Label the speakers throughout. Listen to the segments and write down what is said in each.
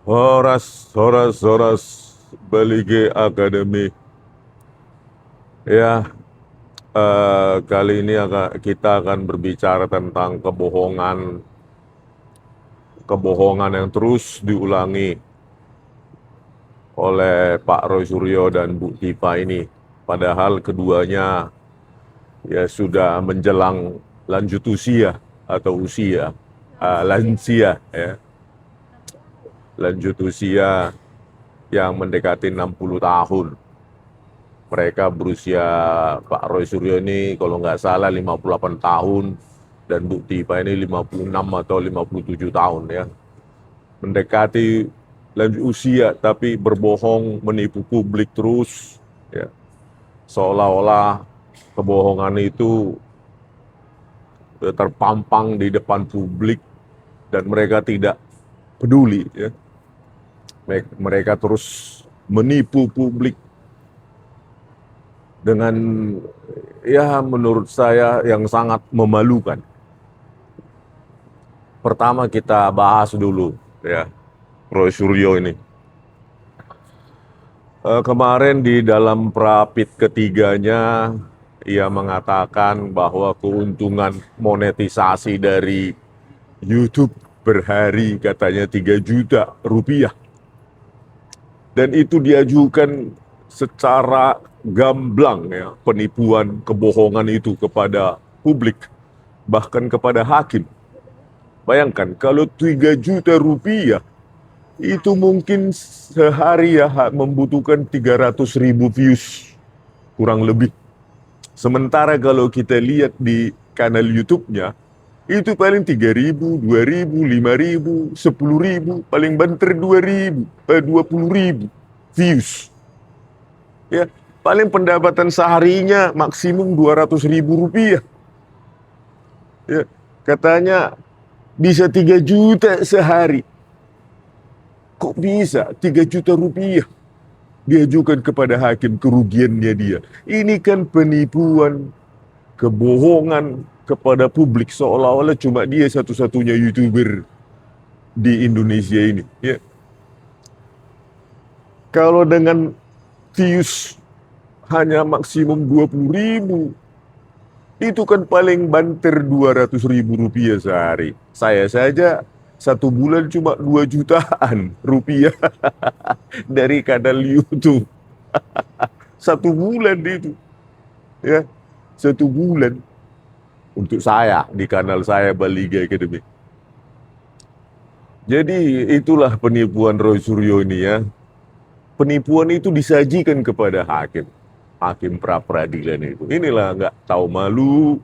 Speaker 1: Horas Balige Academy. Ya, kali ini kita akan berbicara tentang kebohongan yang terus diulangi oleh Pak Roy Suryo dan Bu Tipa ini. Padahal keduanya ya sudah menjelang lanjut usia atau usia lansia ya, lanjut usia yang mendekati 60 tahun. Mereka berusia, Pak Roy Suryo ini kalau nggak salah 58 tahun dan Bu Tipa ini 56 atau 57 tahun ya. Mendekati lanjut usia tapi berbohong, menipu publik terus ya. Seolah-olah kebohongan itu terpampang di depan publik dan mereka tidak peduli ya. Mereka terus menipu publik dengan ya menurut saya yang sangat memalukan. Pertama kita bahas dulu ya Roy Suryo ini. Kemarin di dalam prapit ketiganya ia mengatakan bahwa keuntungan monetisasi dari YouTube berhari katanya 3 juta rupiah. Dan itu diajukan secara gamblang ya, penipuan kebohongan itu kepada publik, bahkan kepada hakim. Bayangkan kalau 3 juta rupiah itu mungkin sehari ya membutuhkan 300.000 views kurang lebih. Sementara kalau kita lihat di kanal YouTube-nya itu paling 3.000, 2.000, 5.000, 10.000, paling banter 2.000, 20.000 views. Ya, paling pendapatan seharinya maksimum 200.000 rupiah. Ya, katanya bisa 3 juta sehari. Kok bisa 3 juta rupiah diajukan kepada hakim kerugiannya dia? Ini kan penipuan, kebohongan kepada publik seolah-olah cuma dia satu-satunya YouTuber di Indonesia ini. Ya. Kalau dengan views hanya maksimum 20.000, itu kan paling banter 200.000 rupiah sehari. Saya saja satu bulan cuma 2 jutaan rupiah dari kanal YouTube. Satu bulan itu. Ya, satu bulan. Untuk saya, di kanal saya Baliga Academy. Jadi itulah penipuan Roy Suryo ini ya. Penipuan itu disajikan kepada hakim. Hakim pra-peradilan itu. Inilah nggak tahu malu,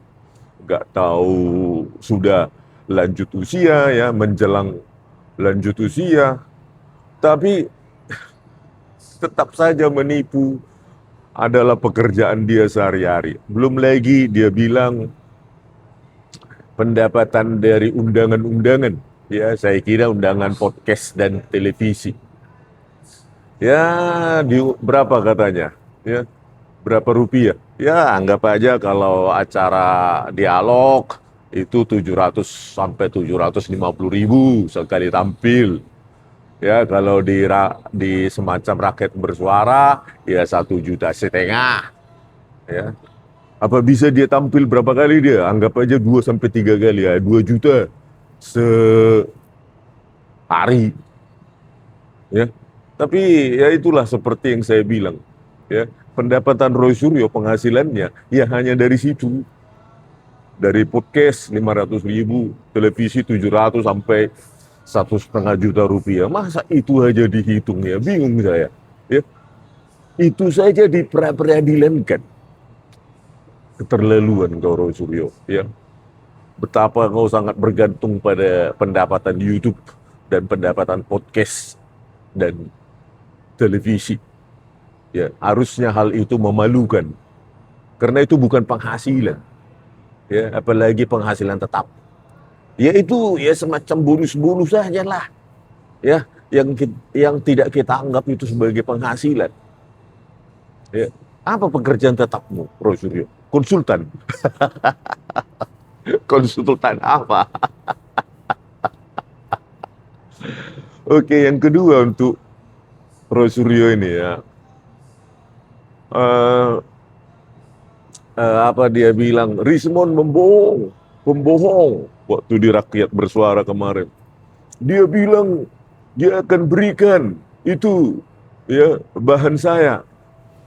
Speaker 1: nggak tahu sudah lanjut usia ya, menjelang lanjut usia, tapi tetap saja menipu adalah pekerjaan dia sehari-hari. Belum lagi dia bilang pendapatan dari undangan-undangan, ya saya kira undangan podcast dan televisi. Ya, berapa katanya? Ya, berapa rupiah? Ya, anggap aja kalau acara dialog itu 700 sampai 750.000 sekali tampil. Ya, kalau di semacam rakyat bersuara, ya 1,5 juta. Ya, apa bisa dia tampil berapa kali dia? Anggap aja 2 sampai 3 kali ya, 2 juta sehari. Ya, tapi ya itulah seperti yang saya bilang. Ya, pendapatan Roy Suryo penghasilannya ya hanya dari situ. Dari podcast 500.000, televisi 700 sampai 1,5 juta rupiah. Masa itu aja dihitung ya? Bingung saya. Ya, itu saja diperadilankan. Keterlaluan kau Roy Suryo. Ya, betapa kau sangat bergantung pada pendapatan YouTube dan pendapatan podcast dan televisi. Ya, harusnya hal itu memalukan. Karena itu bukan penghasilan. Ya, apalagi penghasilan tetap. Ya itu ya semacam bonus-bonus saja lah. Ya, yang tidak kita anggap itu sebagai penghasilan. Ya, apa pekerjaan tetapmu, Roy Suryo? Konsultan. Konsultan apa? Oke, yang kedua untuk Pro Suryo ini ya, eh, apa dia bilang, Rismon pembohong waktu di Rakyat Bersuara kemarin. Dia bilang dia akan berikan itu ya bahan saya.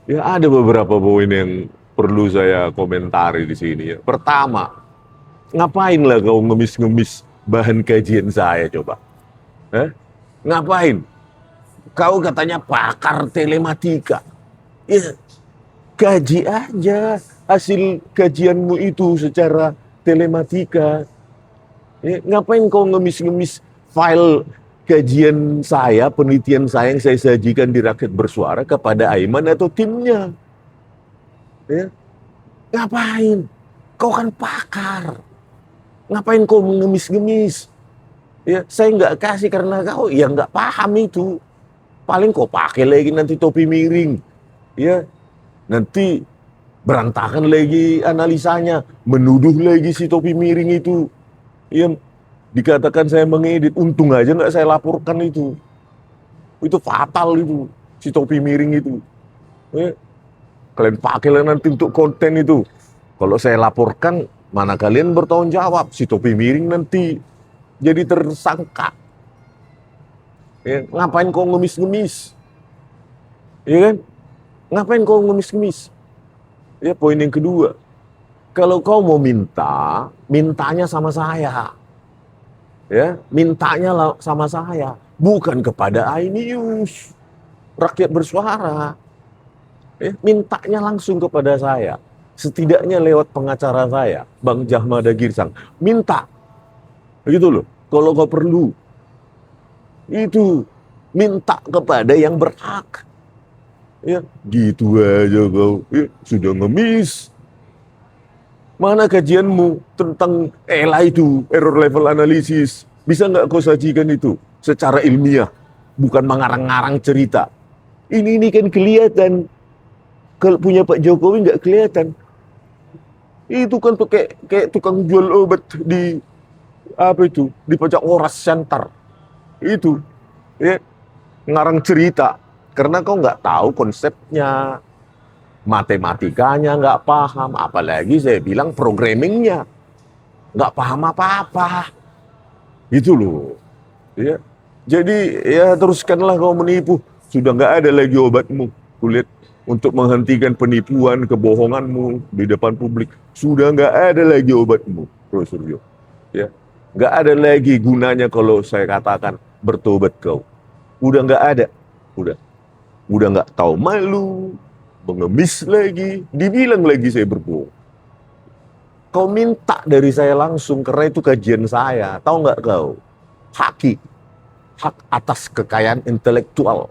Speaker 1: Ya ada beberapa poin yang perlu saya komentari di sini ya. Pertama, ngapain lah kau ngemis-ngemis bahan kajian saya coba? Hah? Ngapain? Kau katanya pakar telematika. Ya, kaji aja hasil kajianmu itu secara telematika. Ya, ngapain kau ngemis-ngemis file kajian saya, penelitian saya yang saya sajikan di Rakyat Bersuara kepada Aiman atau timnya? Ya, ngapain? Kau kan pakar. Ngapain kau mengemis-ngemis? Ya, saya nggak kasih karena kau ya nggak paham itu. Paling kau pakai lagi nanti topi miring. Ya, nanti berantakan lagi analisanya, menuduh lagi si topi miring itu. Ya, dikatakan saya mengedit, untung aja nggak saya laporkan itu. Itu fatal itu, si topi miring itu. Ya, kalian pakailah nanti untuk konten itu. Kalau saya laporkan, mana kalian bertanggung jawab? Si topi miring nanti jadi tersangka. Ya, ngapain kau ngemis-ngemis? Ya kan? Ngapain kau ngemis-ngemis? Ya, poin yang kedua. Kalau kau mau minta, mintanya sama saya. Ya, mintanya sama saya, bukan kepada iNews, Rakyat Bersuara. Ya, mintanya langsung kepada saya. Setidaknya lewat pengacara saya, Bang Jahmada Girsang. Minta. Begitu loh. Kalau kau perlu. Itu. Minta kepada yang berhak. Ya, gitu aja kau. Ya, sudah ngemis. Mana kajianmu tentang ELA itu, error level analysis? Bisa nggak kau sajikan itu secara ilmiah? Bukan mengarang-ngarang cerita. Ini kan kelihatan. Kalau punya Pak Jokowi nggak kelihatan. Itu kan tuh kayak tukang jual obat di apa itu, di pojok oras center. Itu ya ngarang cerita karena kau nggak tahu konsepnya, matematikanya nggak paham, apalagi saya bilang programmingnya nggak paham apa-apa. Itu loh. Ya. Jadi ya teruskanlah kau menipu. Sudah nggak ada lagi obatmu. Kulihat untuk menghentikan penipuan, kebohonganmu di depan publik. Sudah nggak ada lagi obatmu, Bro Suryo. Ya, nggak ada lagi gunanya kalau saya katakan bertobat kau. Udah nggak ada. Udah nggak tahu malu, mengemis lagi, dibilang lagi saya berbohong. Kau minta dari saya langsung karena itu kajian saya. Tahu nggak kau? Hak atas kekayaan intelektual.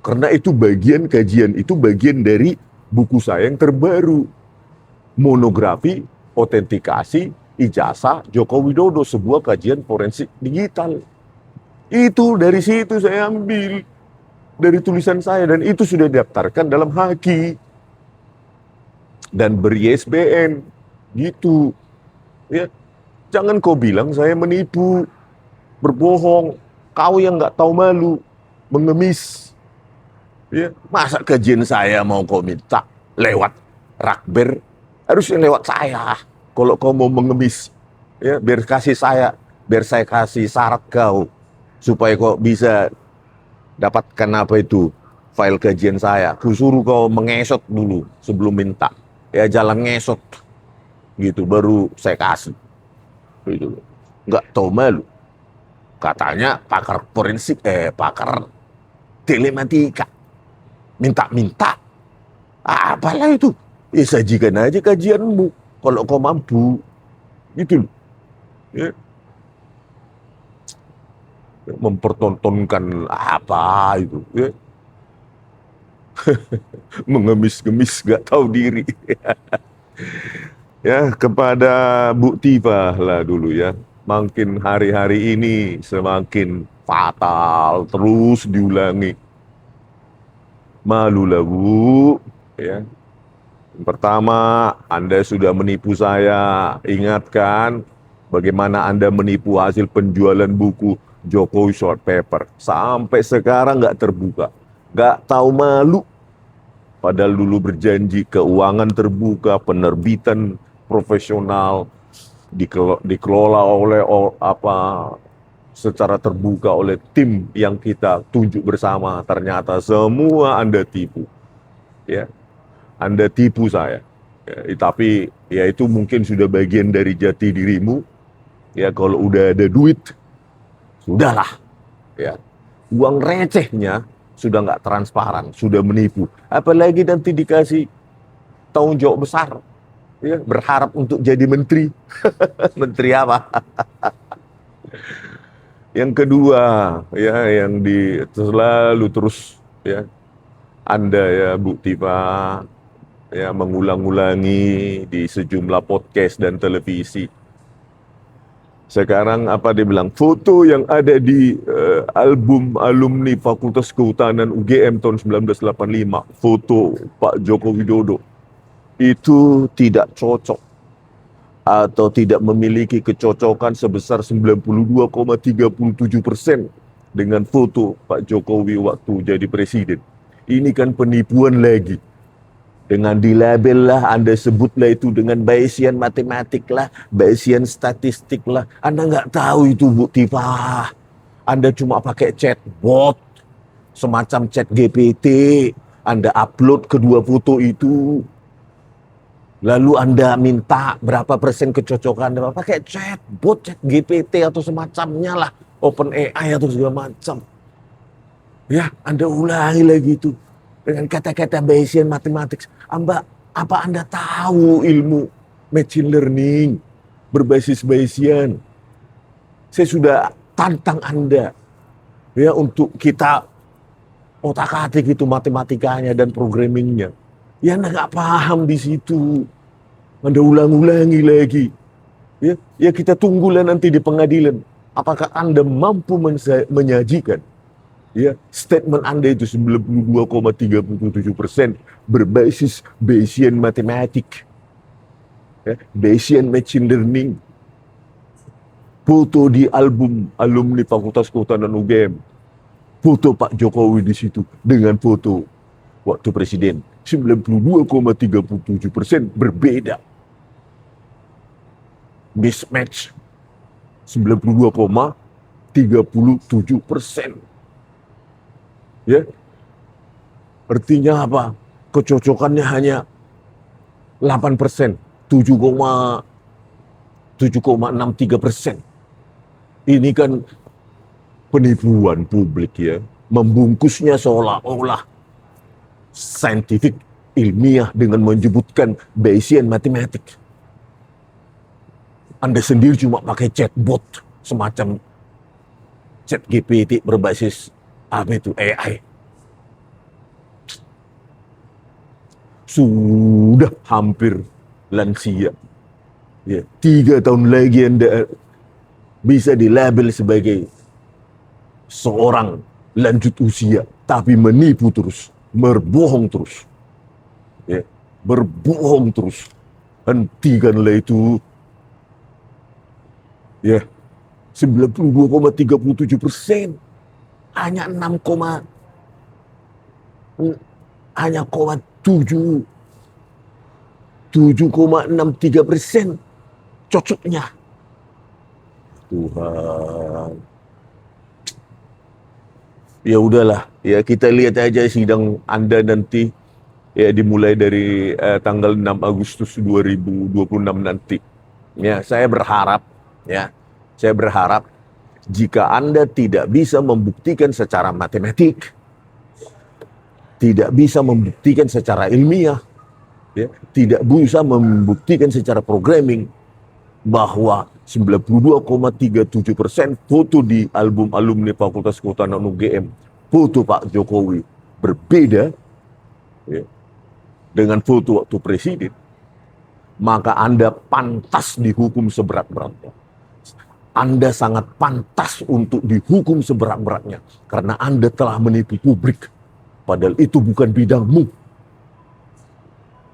Speaker 1: Karena itu bagian kajian, itu bagian dari buku saya yang terbaru. Monografi, otentikasi, ijazah Joko Widodo, sebuah kajian forensik digital. Itu dari situ saya ambil. Dari tulisan saya, dan itu sudah didaftarkan dalam Haki. Dan beri ISBN. Gitu. Ya. Jangan kau bilang saya menipu, berbohong. Kau yang nggak tahu malu, mengemis. Ya, masa kajian saya mau kau minta lewat Rakber, harusnya lewat saya. Kalau kau mau mengemis, ya biar saya kasih syarat kau supaya kau bisa dapatkan apa itu file kajian saya. Kusuruh kau mengesot dulu sebelum minta. Ya jalan ngesot gitu baru saya kasih. Gitu. Nggak tahu malu. Katanya pakar forensik, pakar telematika. Minta-minta. Apalah itu? Ya sajikan aja kajianmu. Kalau kau mampu. Gitu. Ya. Mempertontonkan apa itu. Ya. Mengemis-gemis gak tahu diri. Ya, kepada Bu Tifa lah dulu ya. Makin hari-hari ini semakin fatal, terus diulangi. Malulah Bu, ya. Pertama, Anda sudah menipu saya. Ingatkan bagaimana Anda menipu hasil penjualan buku Jokowi short paper. Sampai sekarang nggak terbuka. Nggak tahu malu. Padahal dulu berjanji keuangan terbuka, penerbitan profesional, dikelola oleh secara terbuka oleh tim yang kita tunjuk bersama. Ternyata semua Anda tipu. Ya, Anda tipu saya. Ya, tapi ya itu mungkin sudah bagian dari jati dirimu. Ya, kalau udah ada duit, sudahlah. Ya, uang recehnya sudah nggak transparan, sudah menipu. Apalagi nanti dikasih tanggung jawab besar, ya, berharap untuk jadi menteri. Menteri apa? Yang kedua, ya, yang selalu terus, ya, Anda, ya, Bu Tifa, ya, mengulang-ulangi di sejumlah podcast dan televisi. Sekarang apa dia bilang, foto yang ada di album alumni Fakultas Kehutanan UGM tahun 1985, foto Pak Joko Widodo, itu tidak cocok atau tidak memiliki kecocokan sebesar 92,37% dengan foto Pak Jokowi waktu jadi presiden. Ini kan penipuan lagi. Dengan dilabel lah, Anda sebutlah itu dengan Bayesian matematik lah, Bayesian statistik lah. Anda nggak tahu itu, Bu Tifa. Anda cuma pakai chatbot, semacam chat GPT. Anda upload kedua foto itu. Lalu Anda minta berapa persen kecocokan Anda pakai chatbot, chat GPT atau semacamnya lah. OpenAI atau segala macam. Ya, Anda ulangi lagi itu. Dengan kata-kata Bayesian matematik. Apa Anda tahu ilmu machine learning berbasis Bayesian? Saya sudah tantang Anda, ya, untuk kita otak-atik itu matematikanya dan programmingnya. Ya, Anda nggak paham di situ. Anda ulang-ulangi lagi. Ya, kita tunggulah nanti di pengadilan. Apakah Anda mampu menyajikan, ya, statement Anda itu 92,37% berbasis Bayesian matematik, ya, Bayesian machine learning. Foto di album alumni Fakultas Kehutanan UGM, foto Pak Jokowi di situ dengan foto waktu presiden, 92,37% berbeda. Mismatch 92,37%. Ya, artinya apa? Kecocokannya hanya 8%, 7,63%. Ini kan penipuan publik, ya, membungkusnya seolah-olah saintifik, ilmiah dengan menyebutkan Bayesian matematik. Anda sendiri cuma pakai chatbot semacam chat GPT berbasis apa itu AI. Sudah hampir lansia. Ya, 3 tahun lagi Anda bisa dilabel sebagai seorang lanjut usia, tapi menipu terus, berbohong terus. Ya, berbohong terus. Hentikanlah itu. Ya, 92,37%. Hanya 7,63% cocoknya. Tuhan. Ya udahlah, ya kita lihat aja sidang Anda nanti, ya, dimulai dari tanggal 6 Agustus 2026 nanti. Ya, saya berharap jika Anda tidak bisa membuktikan secara matematik, tidak bisa membuktikan secara ilmiah, ya, tidak bisa membuktikan secara programming bahwa 92,37% foto di album alumni Fakultas Kehutanan UGM, foto Pak Jokowi berbeda, ya, dengan foto waktu presiden, maka Anda pantas dihukum seberat-beratnya. Anda sangat pantas untuk dihukum seberat-beratnya karena Anda telah menipu publik, padahal itu bukan bidangmu.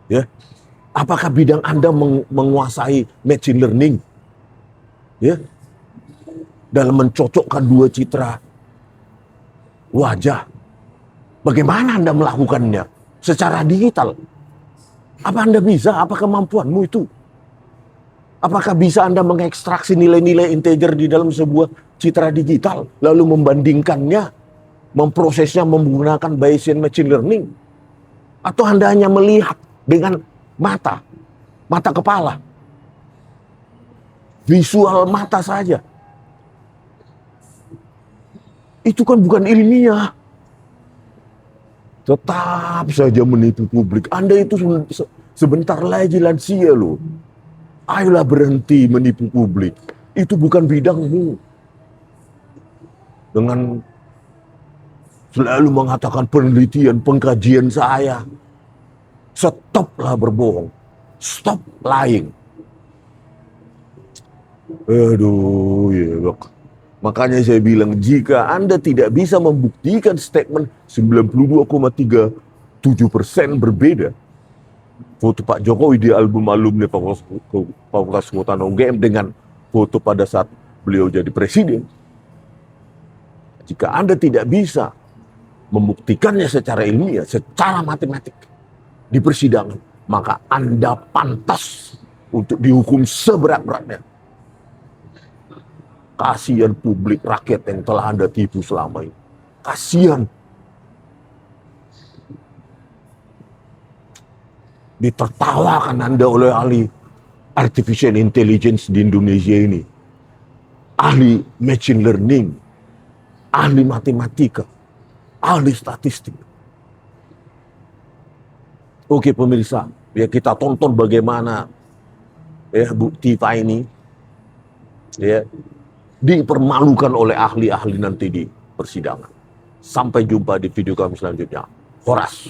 Speaker 1: Ya, apakah bidang Anda menguasai machine learning? Ya, dalam mencocokkan dua citra wajah. Bagaimana Anda melakukannya secara digital? Apa Anda bisa? Apa kemampuanmu itu? Apakah bisa Anda mengekstraksi nilai-nilai integer di dalam sebuah citra digital, lalu membandingkannya, memprosesnya menggunakan Bayesian Machine Learning? Atau Anda hanya melihat dengan mata kepala, visual mata saja? Itu kan bukan ilmiah. Tetap saja menipu publik. Anda itu sebentar lagi lansia loh. Ayolah berhenti menipu publik. Itu bukan bidangmu. Dengan selalu mengatakan penelitian, pengkajian saya. Stoplah berbohong. Stop lying. Aduh, ya. Makanya saya bilang, jika Anda tidak bisa membuktikan statement 92,37% berbeda, foto Pak Jokowi di album alumni Fakultas Kehutanan UGM dengan foto pada saat beliau jadi presiden. Jika Anda tidak bisa membuktikannya secara ilmiah, secara matematik di persidangan, maka Anda pantas untuk dihukum seberat-beratnya. Kasihan publik rakyat yang telah Anda tipu selama ini. Kasihan. Ditertawakan Anda oleh ahli artificial intelligence di Indonesia ini. Ahli machine learning, ahli matematika, ahli statistik. Oke pemirsa, ya kita tonton bagaimana ya Bu Tiva ini ya dipermalukan oleh ahli-ahli nanti di persidangan. Sampai jumpa di video kami selanjutnya. Horas.